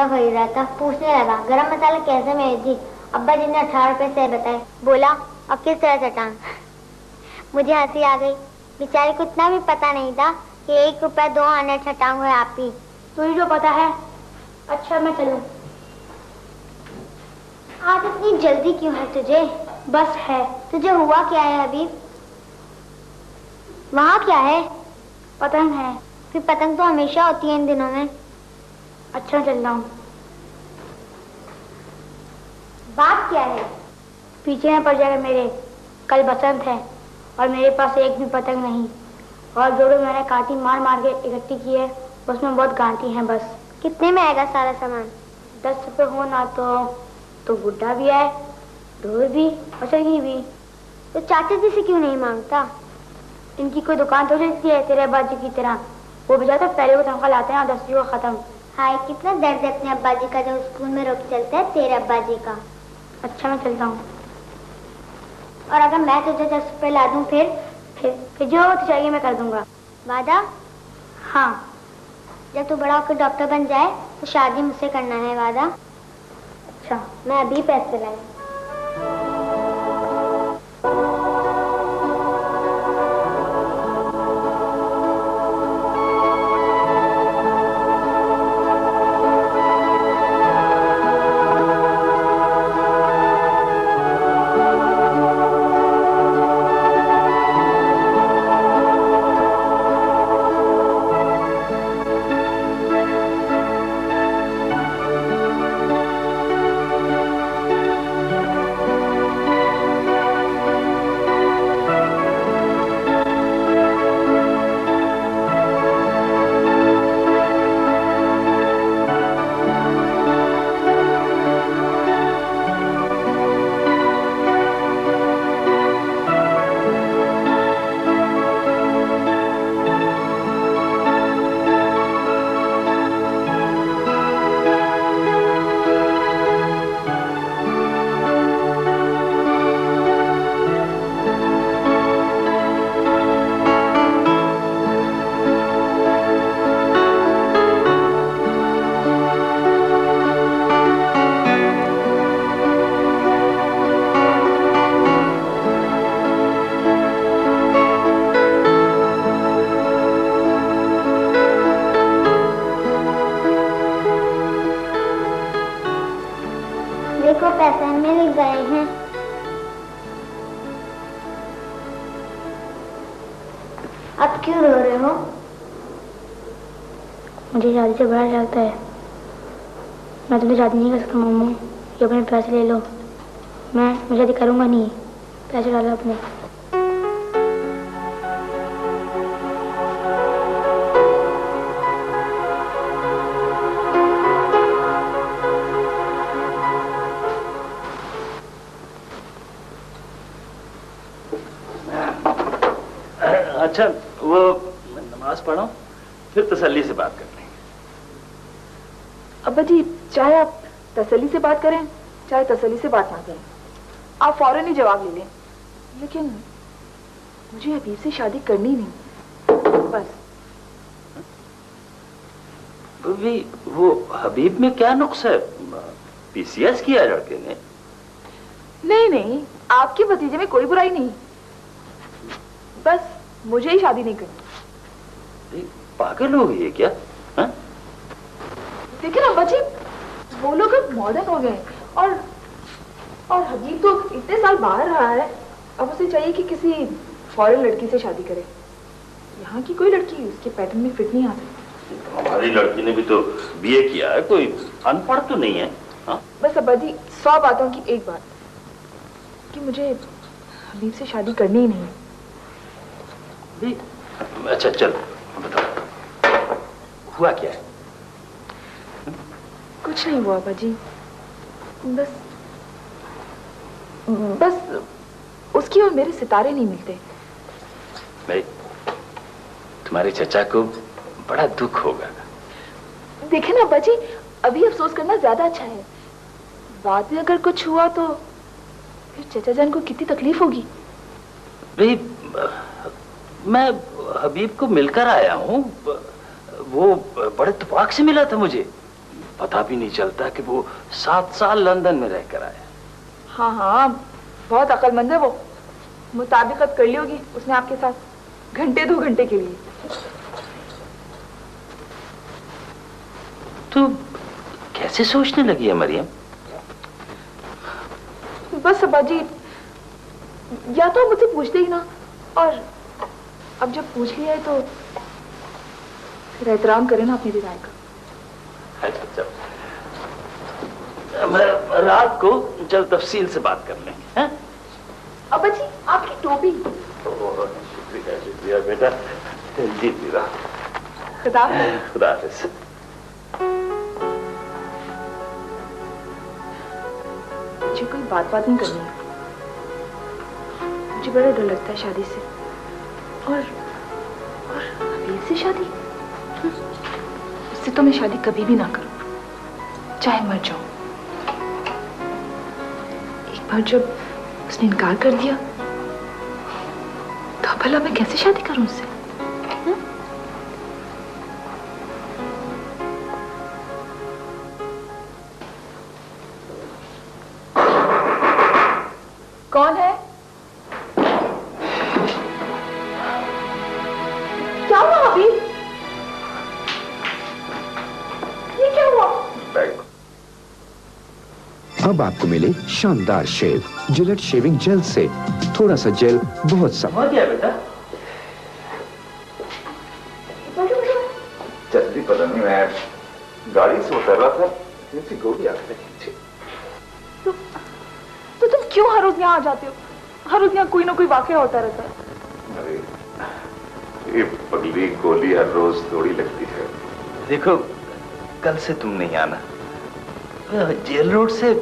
खरीद रहा था, पूछने लगा गरम मसाला कैसे में जी। अब्बा जी ने 18 रुपए से बताए। बोला अब किस तरह चटाऊं। मुझे हंसी आ गई। बेचारी को इतना भी पता नहीं था कि 1 रुपया 2 आने छटाऊंगा आप ही। तुझे जो पता है। अच्छा मैं चलूं। आज इतनी जल्दी क्यों है तुझे? बस है। तुझे हुआ क्या है हबीब? वहाँ क्या है? पतंग है। फिर पतंग तो हमेशा होती है इन दिनों में। अच्छा चल रहा हूँ। बात क्या है? पीछे न पड़ जाएगा मेरे। कल बसंत है और मेरे पास एक भी पतंग नहीं, और जो मैंने काटी मार मार के इकट्ठी की है उसमें बहुत गांठी हैं बस। कितने में आएगा सारा सामान? 10 रुपए हो ना तो गुड्डा भी है, ढोल भी और सरगी भी। तो चाचा जी से क्यों नहीं मांगता? इनकी कोई दुकान तो रहती है तेरे अब्बा जी की तरह। वो बेचारे तो पहले को तनख्वाह लाते हैं और 10 को खत्म। हाय कितना दर्द है अपने अब्बा जी का जो स्कूल में रोक चलता है तेरे अब्बा जी का। अच्छा मैं चलता हूँ। और अगर मैं तुझे 10 रुपए ला दूँ फिर जो चाहिए मैं कर दूंगा। वादा? हाँ। जब तू बड़ा होकर डॉक्टर बन जाए तो शादी मुझसे करना है। वादा? अच्छा मैं अभी पैसे लाई। मुझे शादी से बड़ा लगता है। मैं तुमसे शादी नहीं कर सकता मामू। ये अपने पैसे ले लो। मैं शादी करूँगा नहीं। पैसे डालो अपने। अच्छा वो नमाज पढ़ो फिर तसल्ली से बात करते हैं। अब्बा जी चाहे आप तसल्ली से बात करें चाहे तसल्ली से बात ना करें, आप फौरन ही जवाब ले लें, लेकिन मुझे हबीब से शादी करनी नहीं बस। भी वो हबीब में क्या नुक्स है? पीसीएस किया लड़के ने। नहीं आपके भतीजे में कोई बुराई नहीं, बस मुझे ही शादी नहीं करनी। पागल हो गई है क्या? देखिए ना अब्बा जी, वो लोग अब मॉडर्न हो गए और और हबीब तो इतने साल बाहर रहा है, अब उसे चाहिए कि किसी फॉरेन लड़की से शादी करे। यहाँ की कोई लड़की उसके पैटर्न में फिट नहीं आ सकती। हमारी लड़की ने भी तो बीए किया है, कोई अनपढ़ तो नहीं है। हाँ? बस अब्बा जी 100 बातों की एक बात कि मुझे हबीब से शादी करनी ही नहीं। अच्छा चल बताओ, हुआ क्या है? कुछ नहीं हुआ अब्बा जी, बस उसकी और मेरे सितारे नहीं मिलते। भाई तुम्हारे चचा को बड़ा दुख होगा। देखे ना अब्बा जी, अभी अफसोस करना ज्यादा अच्छा है। बाद में अगर कुछ हुआ तो फिर चचा जान को कितनी तकलीफ होगी। भाई मैं हबीब को मिलकर आया हूँ, वो बड़े इत्तेफाक से मिला था मुझे। पता भी नहीं चलता कि वो 7 साल लंदन में रहकर आया। हाँ हाँ, बहुत अक्लमंद है वो। मुताबिकत कर ली होगी उसने आपके साथ घंटे 2 घंटे के लिए। तो कैसे सोचने लगी है मरियम? बस अब्बा जी, या तो मुझसे पूछते ही ना, और अब जब पूछ लिया है तो फिर एहतराम करें ना अपनी राय का। अच्छा, रात को जब तफसील से बात कर लेंगे। हैं? अब्बा जी आपकी टोपी। शुक्रिया शुक्रिया बेटा, जी मेरा। खुदा खुदा हाफिज। मुझे कोई बात नहीं करनी है। मुझे बड़ा डर लगता है शादी से, और हबीब से शादी। उससे तो मैं शादी कभी भी ना करूं, चाहे मर जाऊं। एक बार जब उसने इनकार कर दिया तो भला मैं कैसे शादी करूं उससे? कौन है? क्या हुआ हबीब? ये क्या हुआ? अब आपको मिले शानदार शेव जिलेट शेविंग जेल से। थोड़ा सा जेल, बहुत सा। हो गया बेटा? जल्दी पता नहीं, मैं गाड़ी से उतर रहा था, ऐसी गोली आ गई। तो तुम क्यों हर रोज यहाँ आ जाते हो? हर रोज यहाँ कोई ना कोई वाकया होता रहता है। अरे ये पगली गोली हर रोज थोड़ी लगती है। देखो, कल से तुम नहीं आना। जेल रोड से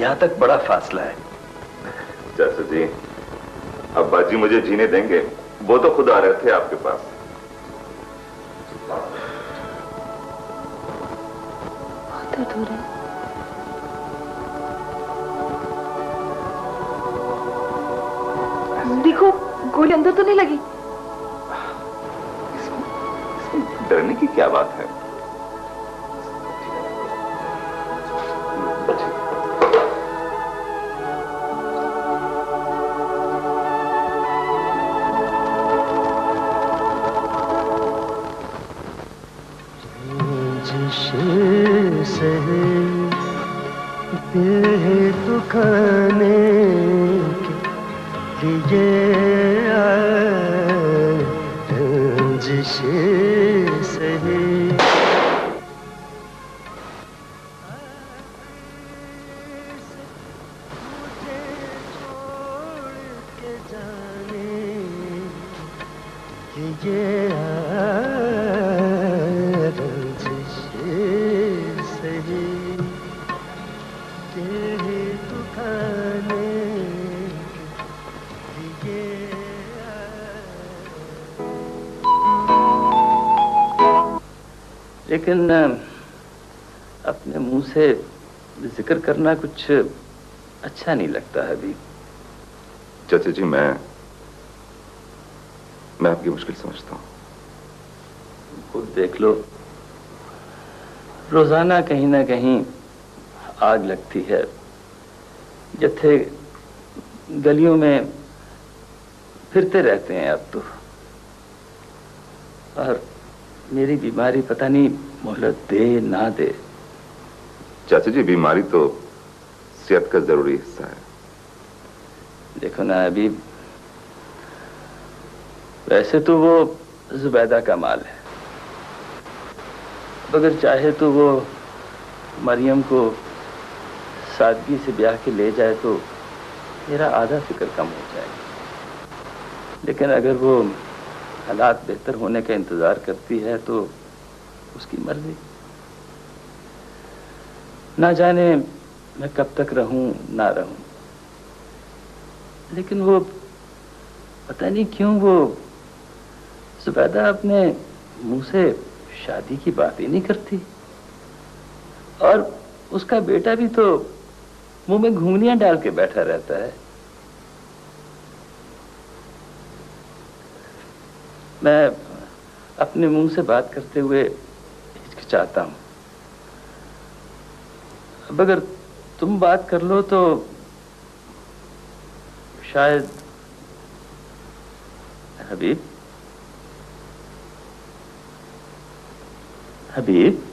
यहाँ तक बड़ा फासला है। चाचा जी, अब्बा जी मुझे जीने देंगे? वो तो खुद आ रहे थे आपके पास। बहुत दर्द हो रहा है। देखो, गोली अंदर तो नहीं लगी। इसमें डरने की क्या बात है? दुखाने के लिए जिसे सही लेकिन अपने मुंह से जिक्र करना कुछ अच्छा नहीं लगता है अभी। चाचा जी, मैं आपकी मुश्किल समझता हूँ। खुद देख लो, रोजाना कहीं ना कहीं आग लगती है। जत्थे गलियों में फिरते रहते हैं अब तो, और मेरी बीमारी पता नहीं मोहलत दे ना दे। चाचा जी, बीमारी तो सेहत का जरूरी हिस्सा है। देखो ना अभी, वैसे तो वो जुबैदा का माल है, अगर चाहे तो वो मरियम को सादगी से ब्याह के ले जाए तो मेरा आधा फिक्र कम हो जाएगा। लेकिन अगर वो हालात बेहतर होने का इंतजार करती है तो उसकी मर्जी। ना जाने मैं कब तक रहूं ना रहूं, लेकिन वो पता नहीं क्यों वो जुबैदा अपने मुंह से शादी की बात ही नहीं करती, और उसका बेटा भी तो मुंह में घुंघनियां डाल के बैठा रहता है। मैं अपने मुंह से बात करते हुए हिचकिचाता हूं। अब अगर तुम बात कर लो तो शायद। हबीब, हबीब।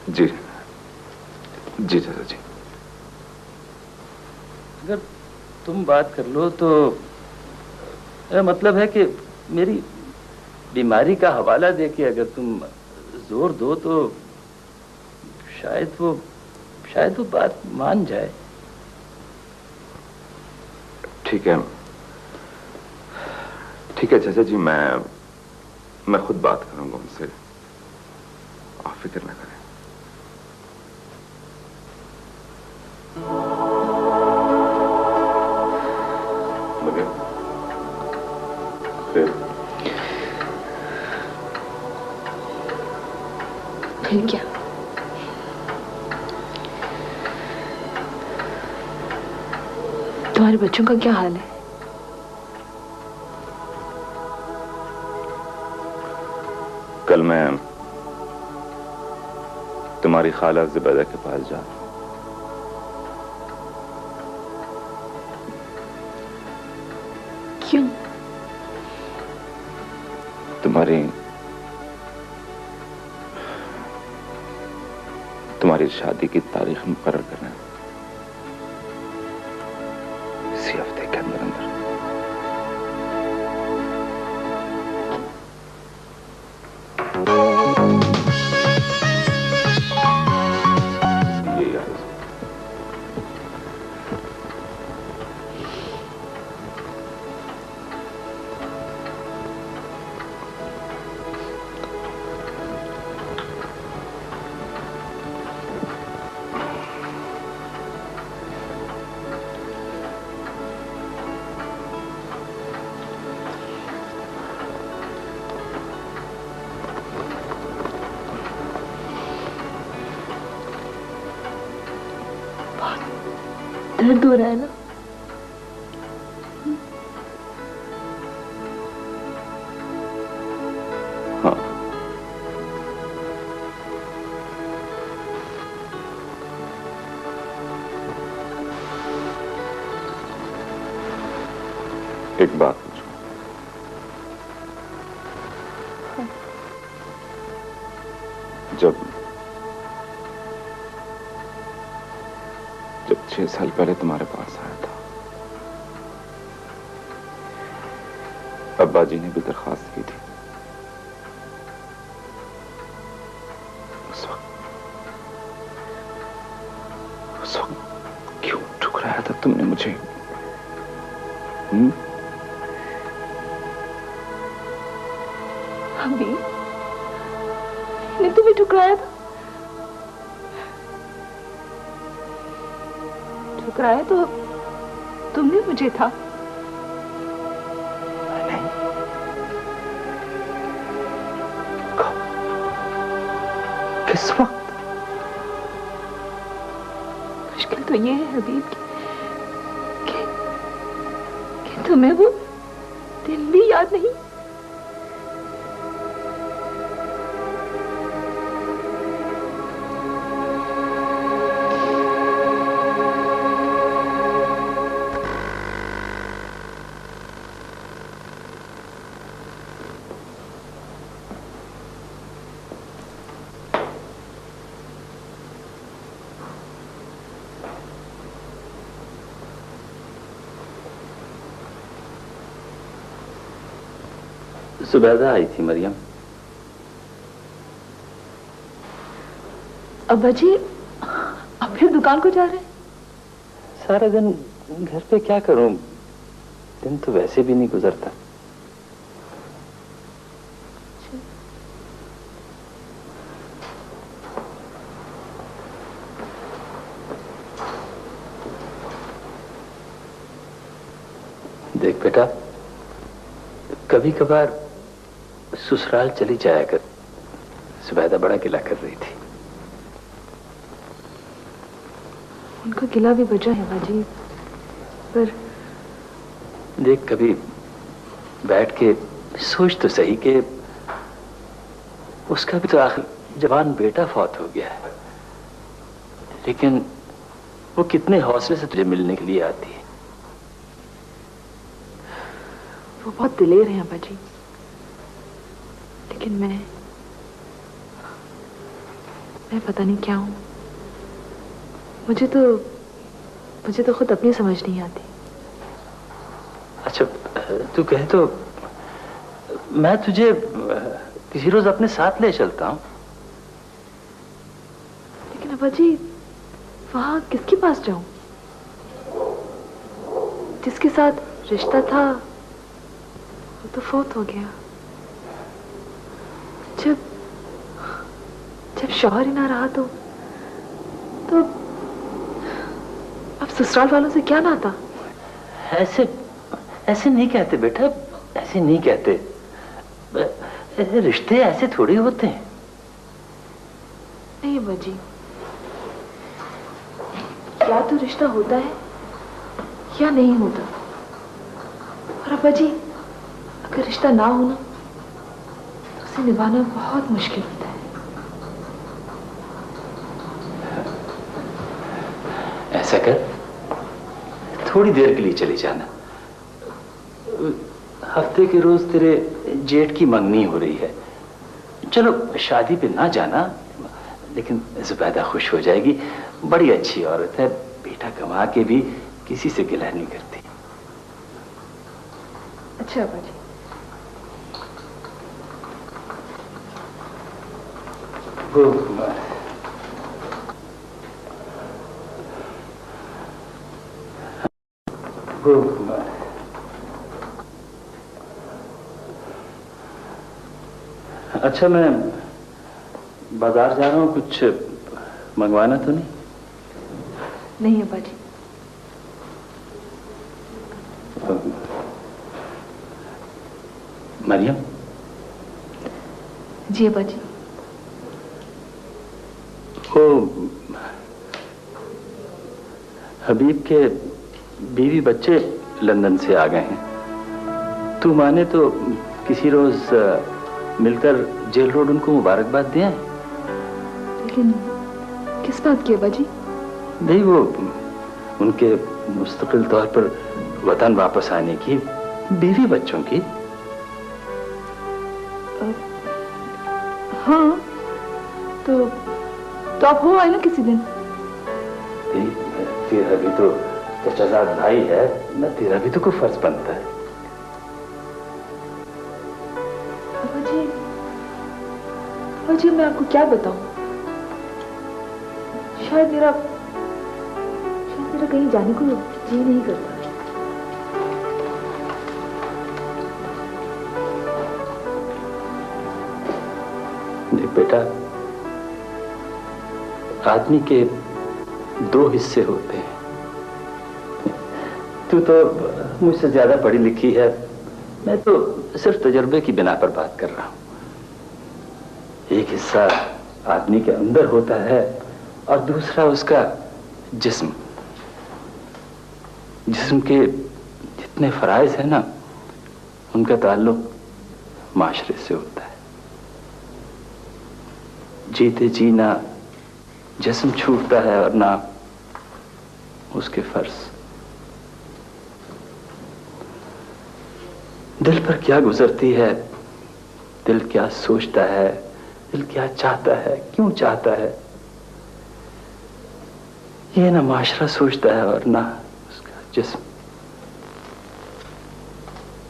जी जी चाचा जी। अगर तुम बात कर लो तो मेरा मतलब है कि मेरी बीमारी का हवाला देके अगर तुम जोर दो तो शायद वो बात मान जाए। ठीक है चाचा जी, मैं खुद बात करूंगा उनसे, आप फिक्र ना करें। फिर क्या? तुम्हारे बच्चों का क्या हाल है? कल मैं तुम्हारी खाला जुबैदा के पास जा रहा हूं। क्यों? तुम्हारी शादी की तारीख मुकर्रर करना है इसी हफ्ते के अंदर अंदर। ये याद है। दर्द हो रहा है ना? हाँ, एक बात पूछूं? जब 6 साल पहले तुम्हारे पास आया था, अब्बा जी ने भी दरखास्त की थी। उस वक्त क्यों ठुकराया था तुमने मुझे? अभी ने तुम्हें ठुकराया था? ठुकराया तो तुमने मुझे था। नहीं, किस वक्त? मुश्किल तो ये है हबीब कि तुम्हें वो दिन भी याद नहीं। जुबैदा आई थी मरियम। अब्बा जी अब फिर दुकान को जा रहे हैं? सारा दिन घर पे क्या करूं, दिन तो वैसे भी नहीं गुजरता। देख बेटा, कभी कभार ससुराल चली जाया कर। जुबैदा बड़ा गिला कर रही थी। उनका गिला भी बचा है बाजी, पर देख कभी बैठ के सोच तो सही कि उसका भी तो आखिर जवान बेटा फौत हो गया है, लेकिन वो कितने हौसले से तुझे मिलने के लिए आती है। वो बहुत दिलेर हैं अब्बा जी, लेकिन मैं पता नहीं क्या हूं। मुझे तो खुद अपनी समझ नहीं आती। अच्छा तू कहे तो मैं तुझे किसी रोज अपने साथ ले चलता हूं। लेकिन अब्बा जी वहां किसके पास जाऊं? जिसके साथ रिश्ता था वो तो फौत हो गया। जब शौहर ही ना रहा तो अब ससुराल वालों से क्या नाता? ऐसे नहीं कहते बेटा, ऐसे नहीं कहते। रिश्ते ऐसे थोड़ी होते हैं। नहीं अब्बा जी, या तो रिश्ता होता है या नहीं होता। और अब्बा जी अगर रिश्ता ना हो ना तो उसे निभाना बहुत मुश्किल होता है। ऐसा कर, थोड़ी देर के लिए चली जाना। हफ्ते के रोज तेरे जेठ की मंगनी हो रही है। चलो शादी पे ना जाना, लेकिन जुबैदा खुश हो जाएगी। बड़ी अच्छी औरत है, बेटा कमा के भी किसी से गिला नहीं करती। अच्छा अब्बा जी। अच्छा मैं बाजार जा रहा हूँ, कुछ मंगवाना तो नहीं? नहीं अब्बा जी। मरियम। जी अब्बा जी। वो हबीब के बीवी बच्चे लंदन से आ गए हैं। तू माने तो किसी रोज मिलकर जेल रोड उनको मुबारकबाद दें। लेकिन किस बात की अब्बा जी? नहीं, वो उनके मुस्तकिल तौर पर वतन वापस आने की, बीवी बच्चों की। हाँ तो आप हो आए ना किसी दिन। तेरा भी तो चचाजाद भाई है ना, तेरा भी तो कोई फर्ज बनता है। अब्बा जी मैं आपको क्या बताऊं, शायद मेरा कहीं जाने को जी नहीं करता। देख बेटा, आदमी के दो हिस्से होते हैं। तू तो मुझसे ज्यादा पढ़ी लिखी है, मैं तो सिर्फ तजुर्बे की बिना पर बात कर रहा हूं। एक हिस्सा आदमी के अंदर होता है और दूसरा उसका जिस्म। जिस्म के जितने फराइज है ना, उनका ताल्लुक माशरे से होता है। जीते जी ना जिस्म छूटता है और ना उसके फर्ज। दिल पर क्या गुजरती है, दिल क्या सोचता है, दिल क्या चाहता है, क्यों चाहता है, ये ना माशरा सोचता है और ना उसका जिस्म।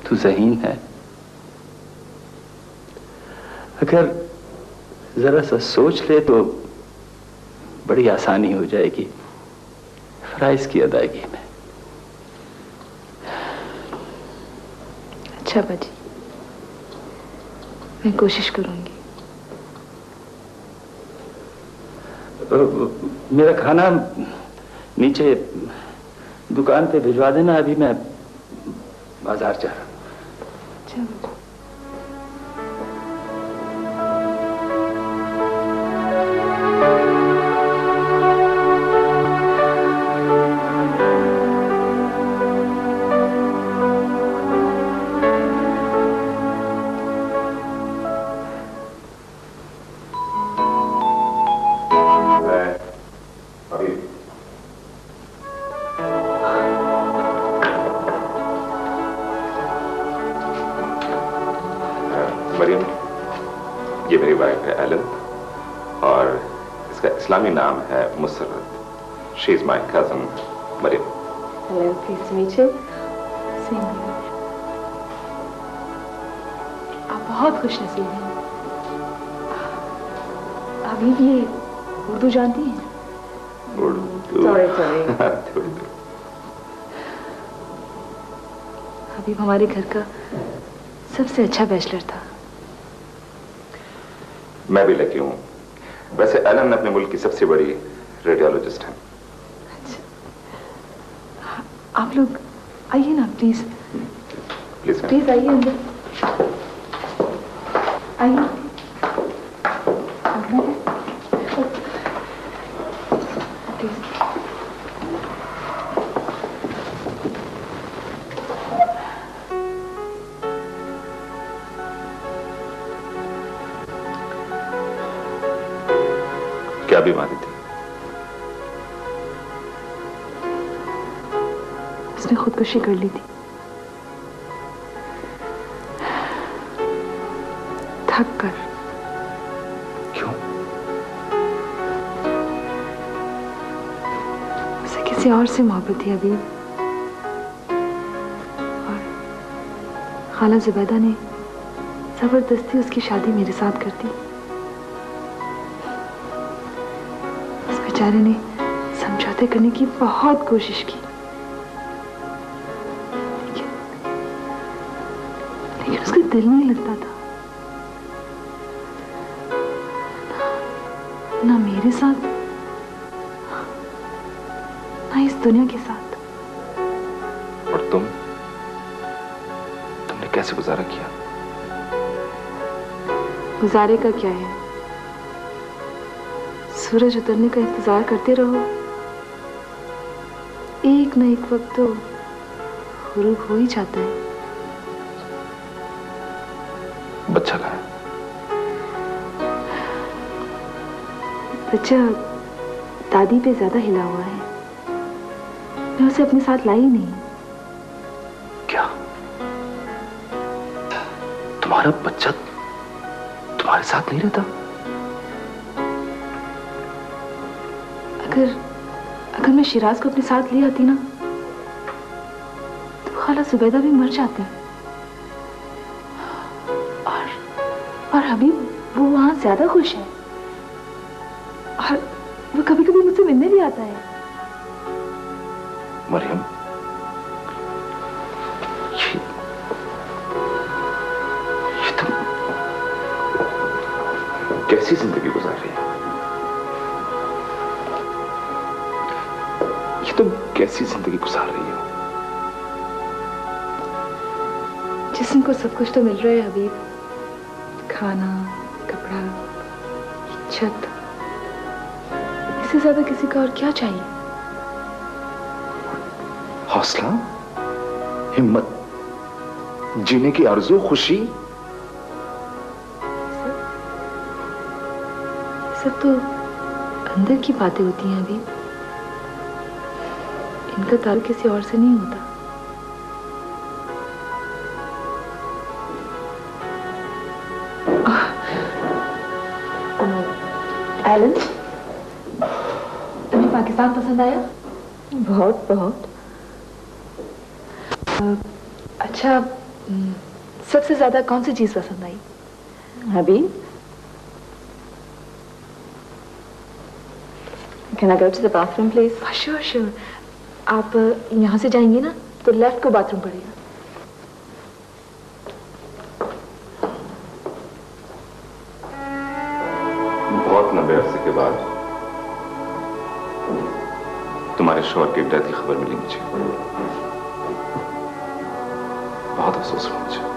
तू ज़हीन है, अगर जरा सा सोच ले तो बड़ी आसानी हो जाएगी फराइज की अदायगी में। अच्छा बाजी, मैं कोशिश करूंगी। मेरा खाना नीचे दुकान पे भिजवा देना, अभी मैं बाजार जा रहा हूँ। अच्छा। मरियम, ये मेरी वाइफ है एलन और इसका इस्लामी नाम है Musarrat. She is my cousin Mariam. Hello, please to meet you. आप बहुत खुशनसीब हैं। अभी भी ये उर्दू जानती हैं? उर्दू? सॉरी। हबीब हमारे घर का सबसे अच्छा बैचलर था। मैं भी लकी हूँ। वैसे एलन अपने मुल्क की सबसे बड़ी रेडियोलॉजिस्ट हैं। अच्छा, आप लोग आइए ना प्लीज। प्लीज प्लीज आइए अंदर, आइए। क्या बीमारी थी? उसने खुदकुशी कर ली थी, थक कर। क्यों? उसे किसी और से मोहब्बत थी अभी, और खाला जुबैदा ने जबरदस्ती उसकी शादी मेरे साथ कर दी। बेचारे ने समझौते करने की बहुत कोशिश की, लेकिन उसका दिल नहीं लगता था, ना मेरे साथ ना इस दुनिया के साथ। और तुमने कैसे गुजारा किया? गुजारे का क्या है, सूरज उतरने का इंतजार करते रहो। एक न एक वक्त तो गुरूब हो ही जाता है। बच्चा कहाँ है? बच्चा दादी पे ज्यादा हिला हुआ है, मैं उसे अपने साथ लाई नहीं। क्या तुम्हारा बच्चा तुम्हारे साथ नहीं रहता? अगर मैं शिराज को अपने साथ ले आती ना, तो खाला जुबैदा भी मर जाती। और हबीब वो वहां ज्यादा खुश है, और वो कभी कभी मुझसे मिलने भी आता है। मरियम, ये तुम कैसी जिंदगी गुजार रही है? तुम कैसी जिंदगी गुजार रही हो? जिस्म को सब कुछ तो मिल रहा है हबीब, खाना, कपड़ा, छत। इससे ज्यादा किसी का और क्या चाहिए? हौसला, हिम्मत, जीने की आरज़ू, खुशी, सब तो अंदर की बातें होती हैं हबीब, इनका ताल्लुक किसी और से नहीं होता। एलन, तुम्हें पाकिस्तान पसंद आया? बहुत बहुत। अच्छा, सबसे ज्यादा कौन सी चीज पसंद आई? अभी Can I go to the bathroom, please? Sure, sure. आप यहाँ से जाएंगे ना तो लेफ्ट को बाथरूम पड़ेगा। बहुत लंबे अरसे के बाद तुम्हारे शौहर की डेथ की खबर मिली मुझे। बहुत अफसोस हुआ मुझे।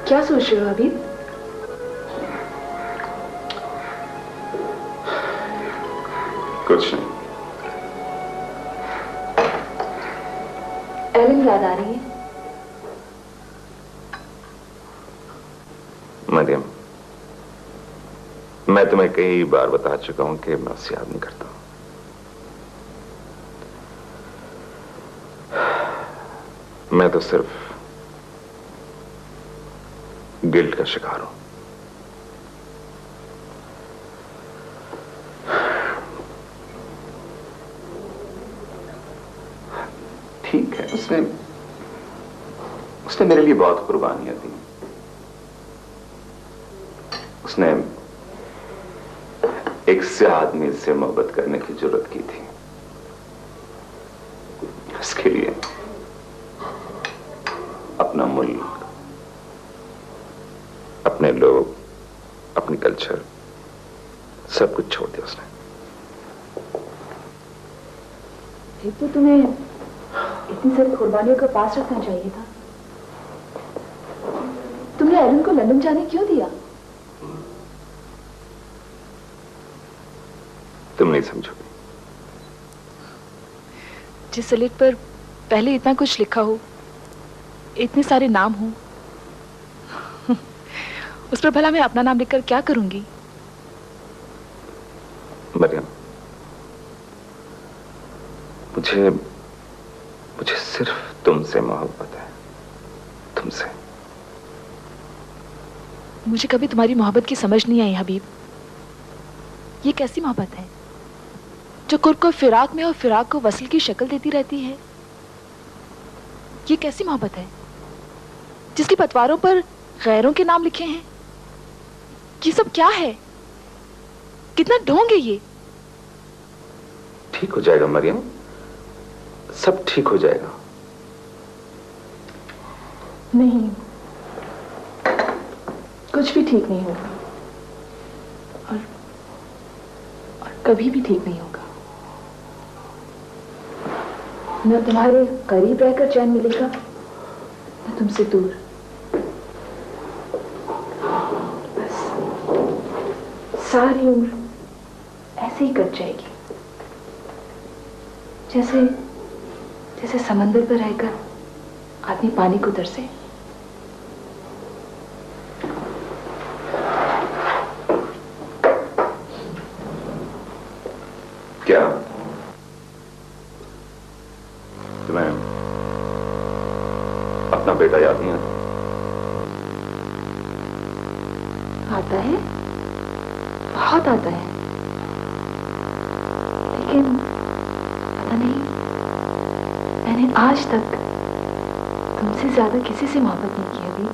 क्या सोच रहे हो अभी? कुछ नहीं। एलन याद आ रही है? मरियम, मैं तुम्हें कई बार बता चुका हूं कि मैं उसे याद नहीं करता। मैं तो सिर्फ गिल्ट का शिकार हूं। ठीक है, उसने मेरे लिए बहुत कुर्बानियां दी। उसने एक से आदमी से मोहब्बत करने की जरूरत की थी। इसके लिए अपना मुल्क, अपने लोग, अपनी कल्चर, सब कुछ छोड़ दिया उसने। तो तुम्हें इतनी सारी कुर्बानियों का पास रखना चाहिए था। तुमने एलन को लंदन जाने क्यों दिया? तुम नहीं समझोगे। जिस स्लेट पर पहले इतना कुछ लिखा हो, इतने सारे नाम हो, उस पर भला मैं अपना नाम लिखकर क्या करूंगी? मरियम, मुझे सिर्फ तुमसे मोहब्बत है, तुमसे। मुझे कभी तुम्हारी मोहब्बत की समझ नहीं आई हबीब। ये कैसी मोहब्बत है? जो कुर्ब को फिराक में और फिराक को वसल की शक्ल देती रहती है? ये कैसी मोहब्बत है जिसकी पतवारों पर गैरों के नाम लिखे हैं? ये सब क्या है? कितना ढोंग है ये? ठीक हो जाएगा मरियम, सब ठीक हो जाएगा। नहीं, कुछ भी ठीक नहीं होगा और कभी भी ठीक नहीं होगा। न तुम्हारे करीब रहकर चैन मिलेगा, न तुमसे दूर। बस सारी उम्र ऐसे ही कट जाएगी, जैसे जैसे समंदर पर रहकर आदमी पानी को तरसे। क्या तुम्हें अपना बेटा याद नहीं आता? आता है, बहुत आता है, लेकिन पता नहीं, मैंने आज तक तुमसे ज्यादा किसी से मोहब्बत नहीं की अभी।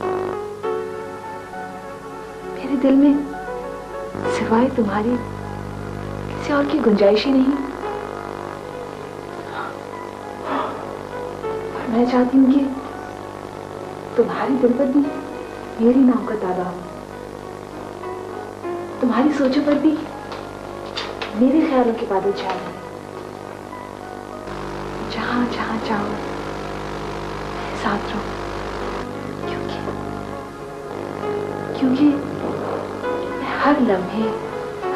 मेरे दिल में सिवाय तुम्हारी किसी और की गुंजाइश ही नहीं। और मैं चाहती हूँ कि तुम्हारे दिल पर भी मेरी नाव का ताला हो, तुम्हारी सोचों पर भी मेरे ख्यालों के बादल छाए। जहां जहां चाहो साथ रहो, क्योंकि मैं हर लम्हे,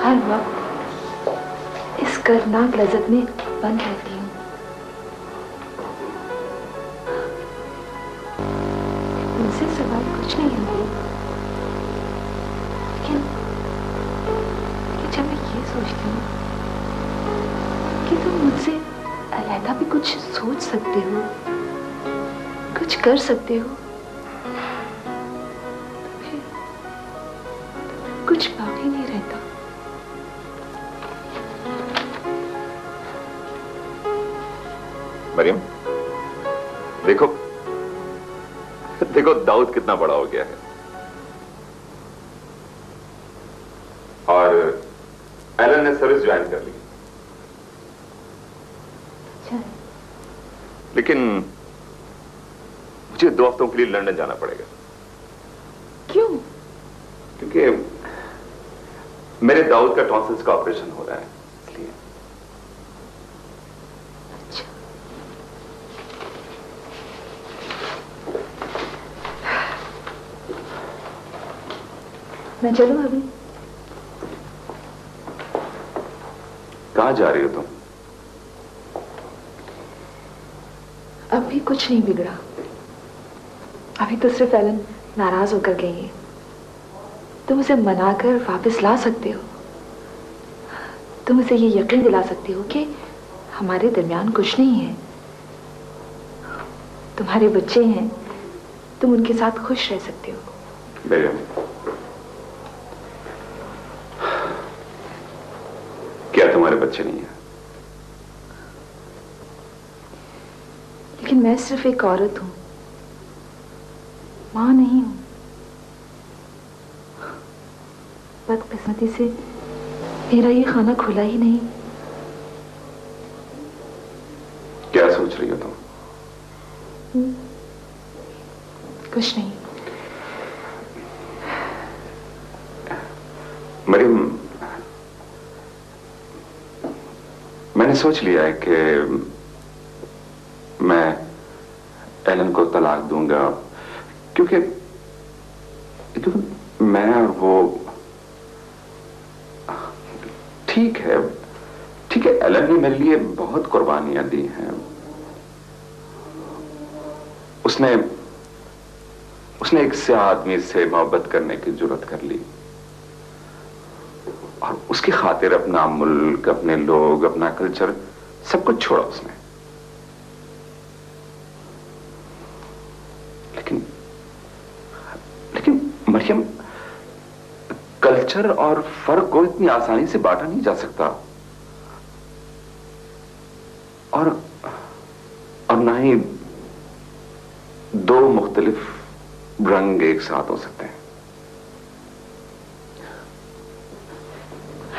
हर वक्त इस करनाक लज़्ज़त में बंद रहती हूँ। तुमसे सवाल कुछ नहीं है, लेकिन जब मैं ये सोचती हूँ कि तुम मुझसे अलहदा भी कुछ सोच सकते हो, कुछ कर सकते हो, तो फिर कुछ बाकी नहीं रहता। मरियम, देखो देखो दाऊद कितना बड़ा हो गया है, और एलन ने सर्विस ज्वाइन कर ली। अच्छा, लेकिन मुझे 2 हफ्तों के लिए लंदन जाना पड़ेगा। क्यों? क्योंकि मेरे दाऊद का टॉन्सिल्स का ऑपरेशन हो रहा है, इसलिए। अच्छा, मैं चलूं अभी? कहां जा रही हो तुम? अभी कुछ नहीं बिगड़ा, अभी तो सिर्फ एलन नाराज होकर गई है। तुम उसे मनाकर वापस ला सकते हो, तुम उसे ये यकीन दिला सकते हो कि हमारे दरमियान कुछ नहीं है। तुम्हारे बच्चे हैं, तुम उनके साथ खुश रह सकते हो। मरियम, क्या तुम्हारे बच्चे नहीं हैं? लेकिन मैं सिर्फ एक औरत हूं, मां नहीं हूं। बदकिस्मती से मेरा ये खाना खुला ही नहीं। क्या सोच रही हो तुम? कुछ नहीं। मरियम, मैंने सोच लिया है कि मैं एलन को तलाक दूंगा, क्योंकि मैं और वो ठीक है, एलन ने मेरे लिए बहुत कुर्बानियां दी हैं। उसने एक से आदमी से मोहब्बत करने की जुर्रत कर ली, और उसकी खातिर अपना मुल्क, अपने लोग, अपना कल्चर सब कुछ छोड़ा उसने। लेकिन मरियम, कल्चर और फर्क को इतनी आसानी से बांटा नहीं जा सकता। और ना ही दो मुख्तलिफ रंग एक साथ हो सकते हैं।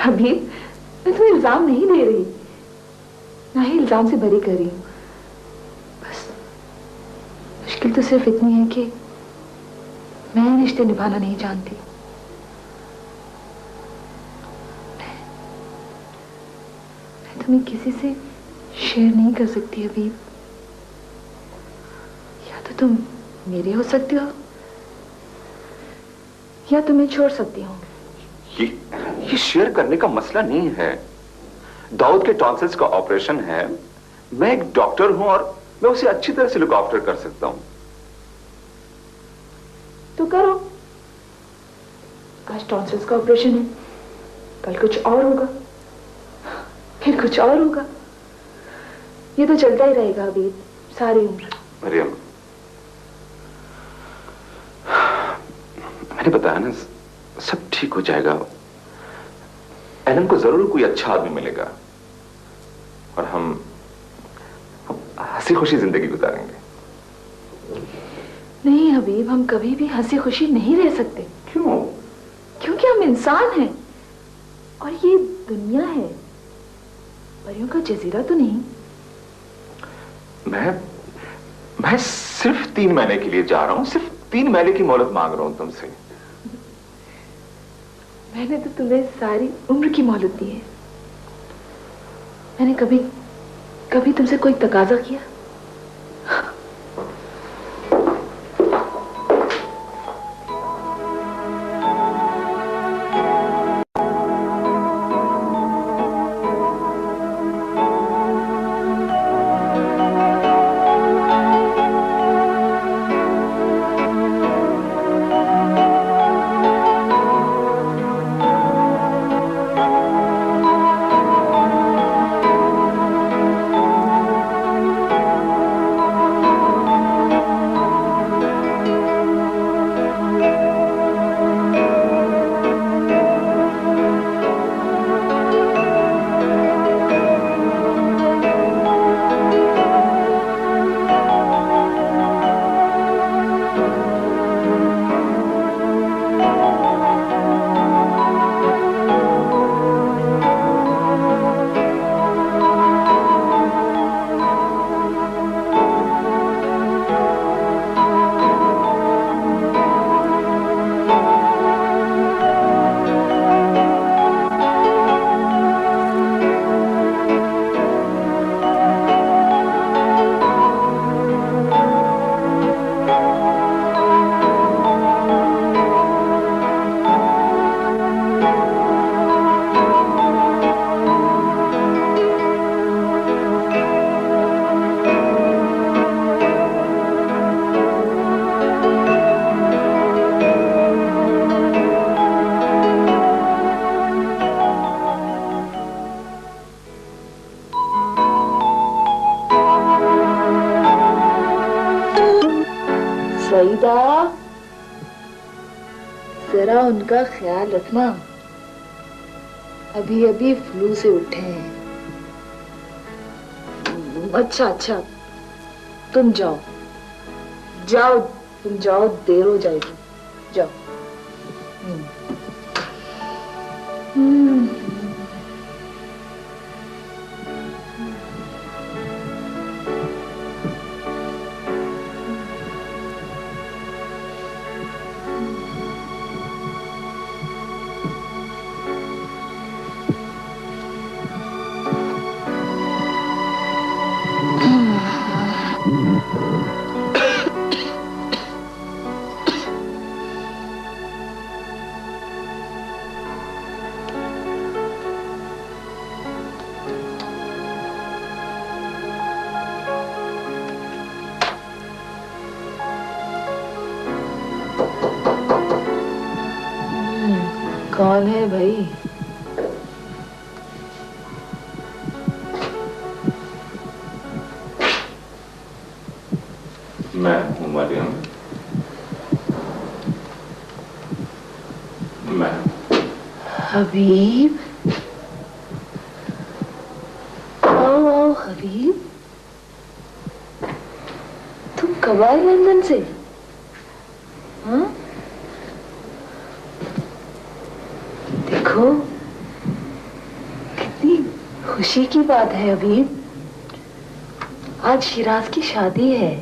हबीब, मैं तुम्हें इल्जाम नहीं दे रही, ना ही इल्जाम से बरी कर रही हूं। बस मुश्किल तो सिर्फ इतनी है कि मैं रिश्ते निभाना नहीं जानती। मैं तुम्हें किसी से शेयर नहीं कर सकती हबीब। या तो तुम मेरे हो सकते हो या तुम्हें छोड़ सकती हूँ। ये शेयर करने का मसला नहीं है। दाऊद के टॉन्सिल्स का ऑपरेशन है, मैं एक डॉक्टर हूं और मैं उसे अच्छी तरह से लुक आफ्टर कर सकता हूं। तो करो। आज टॉन्सिल्स का ऑपरेशन है, कल कुछ और होगा, फिर कुछ और होगा। ये तो चलता ही रहेगा अभी सारी उम्र। मरियम, मैंने बताया ना, सब ठीक हो जाएगा। एलन को जरूर कोई अच्छा आदमी मिलेगा और हम हंसी खुशी जिंदगी गुजारेंगे। नहीं हबीब, हम कभी भी हंसी खुशी नहीं रह सकते। क्यों? क्योंकि हम इंसान हैं और ये दुनिया है, परियों का जजीरा तो नहीं। मैं सिर्फ 3 महीने के लिए जा रहा हूं, सिर्फ 3 महीने की मोहलत मांग रहा हूं तुमसे। मैंने तो तुम्हें सारी उम्र की मोहलत दी है। मैंने कभी तुमसे कोई तकाजा किया? सईदा, जरा उनका ख्याल रखना, अभी अभी फ्लू से उठे हैं। अच्छा, तुम जाओ, तुम जाओ, देर हो जाएगी, जाओ। कौन है भाई? मैं हूं मरियम। मैं हबीब, आओ हबीब। कब आए लंदन से? हाँ? देखो कितनी खुशी की बात है अभी। आज शिराज की शादी है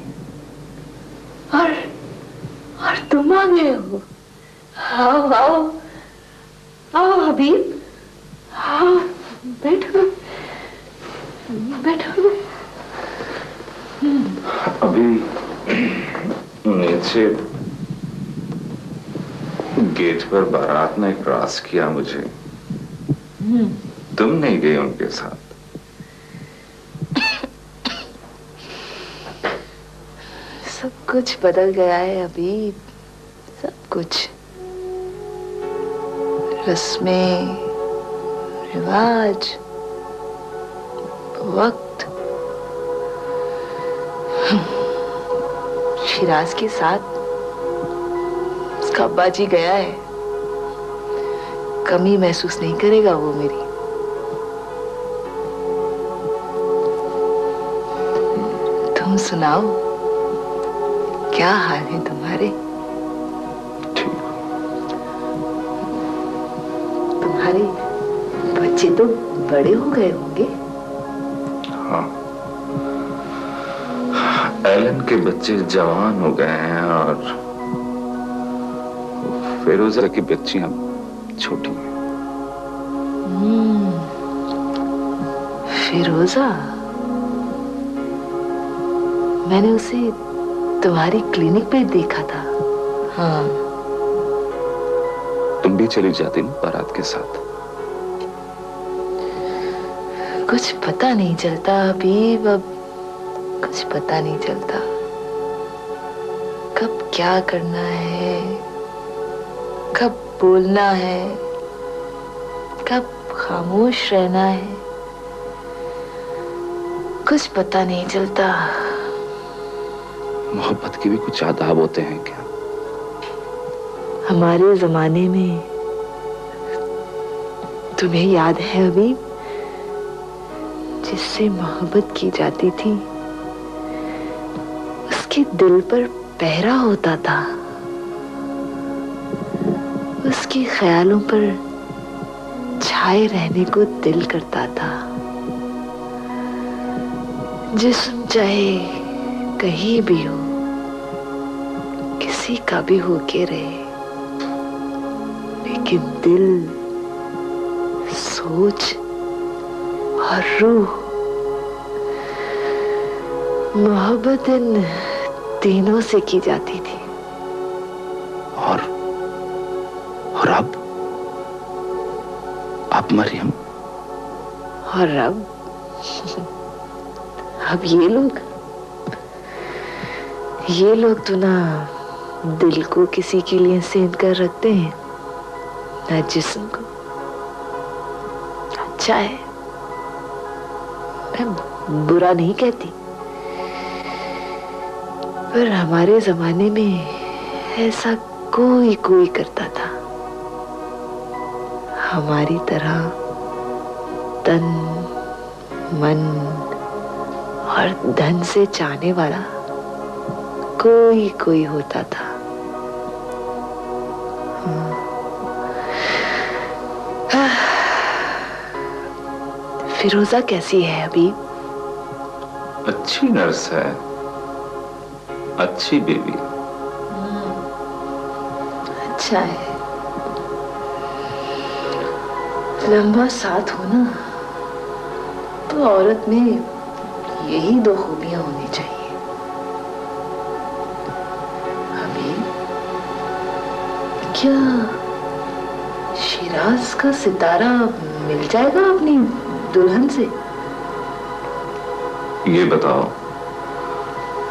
और तुम आ गए हो। आओ आओ आओ हबीब, आओ बैठो बैठो। अभी नीचे गेट पर बारात ने क्रॉस किया मुझे। तुम नहीं गई उनके साथ? सब कुछ बदल गया है अभी, सब कुछ। रस्में, रिवाज, वक्त। शिराज के साथ उसका अब्बा जी गया है। कमी महसूस नहीं करेगा वो मेरी। तुम सुनाओ, क्या हाल है तुम्हारे? तुम्हारे बच्चे तो बड़े हो गए होंगे। हाँ, एलन के बच्चे जवान हो गए हैं और फिरोजा की बच्चियां छोटी हैं। फिरोजा, मैंने उसे तुम्हारी क्लिनिक पे देखा था। हाँ, तुम भी चली जाती ना बारात के साथ। कुछ पता नहीं चलता अभी, अब कुछ पता नहीं चलता कब क्या करना है, कब बोलना है, कब खामोश रहना है। कुछ पता नहीं चलता। मोहब्बत के भी कुछ आदाब होते हैं क्या? हमारे जमाने में, तुम्हें याद है अभी, जिससे मोहब्बत की जाती थी उसके दिल पर पहरा होता था, उसके ख्यालों पर छाए रहने को दिल करता था। जिस्म चाहे कहीं भी हो, किसी का भी होके रहे, लेकिन दिल, सोच और रूह, मोहब्बत इन तीनों से की जाती थी। और अब मरियम, और अब ये लोग तो ना दिल को किसी के लिए सेंध कर रखते हैं, ना जिस्म को। अच्छा है, मैं बुरा नहीं कहती, पर हमारे जमाने में ऐसा कोई कोई करता था। हमारी तरह तन, मन और धन से चाहने वाला कोई कोई होता था। फिरोजा कैसी है अभी? अच्छी नर्स है, अच्छी बेबी। अच्छा है। लंबा साथ हो ना, तो औरत में यही दो खूबियां होनी चाहिए। अभी क्या शिराज का सितारा मिल जाएगा अपनी दुल्हन से? ये बताओ,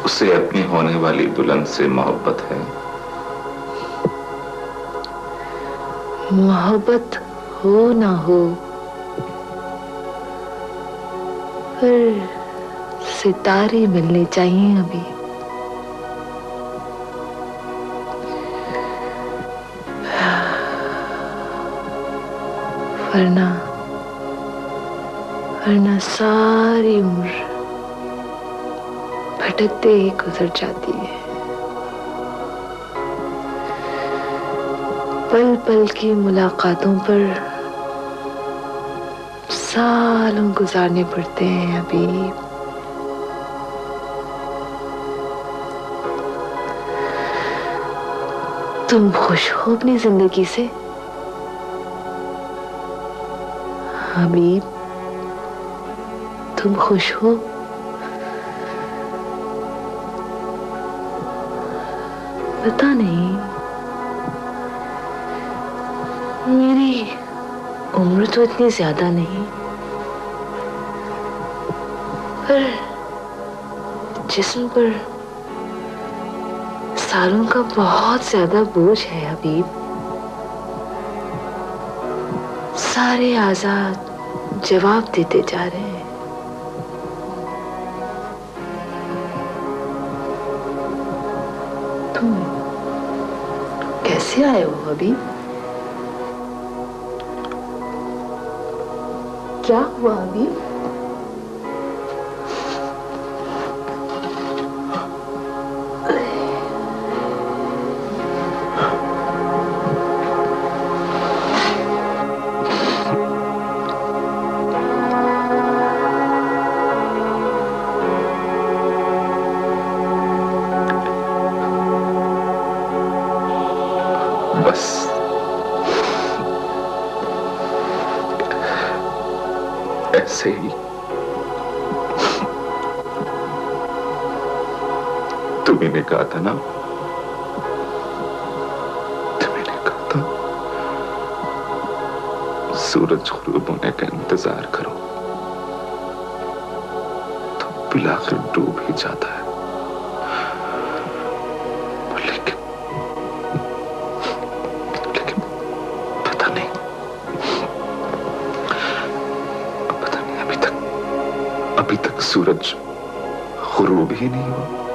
उसे अपनी होने वाली दुल्हन से मोहब्बत है? मोहब्बत हो ना हो, पर सितारे मिलने चाहिए अभी। वरना सारी उम्र भटकते ही गुजर जाती है। पल पल की मुलाकातों पर सालों गुजारने पड़ते हैं हबीब। तुम खुश हो अपनी जिंदगी से हबीब? तुम खुश हो? पता नहीं, मेरी उम्र तो इतनी ज्यादा नहीं, पर जिस्म पर सालों का बहुत ज्यादा बोझ है हबीब। सारे आजाद जवाब देते जा रहे हैं। तुम कैसे आए हो हबीब? क्या हुआ हबीब? बस ऐसे ही तुम्ही ने कहा था ना, तुम्ही ने कहा था सूरज गुरूब होने का इंतजार करो तो बिलाखिर डूब ही जाता है। अभी तक सूरज गुरूब ही नहीं हुआ।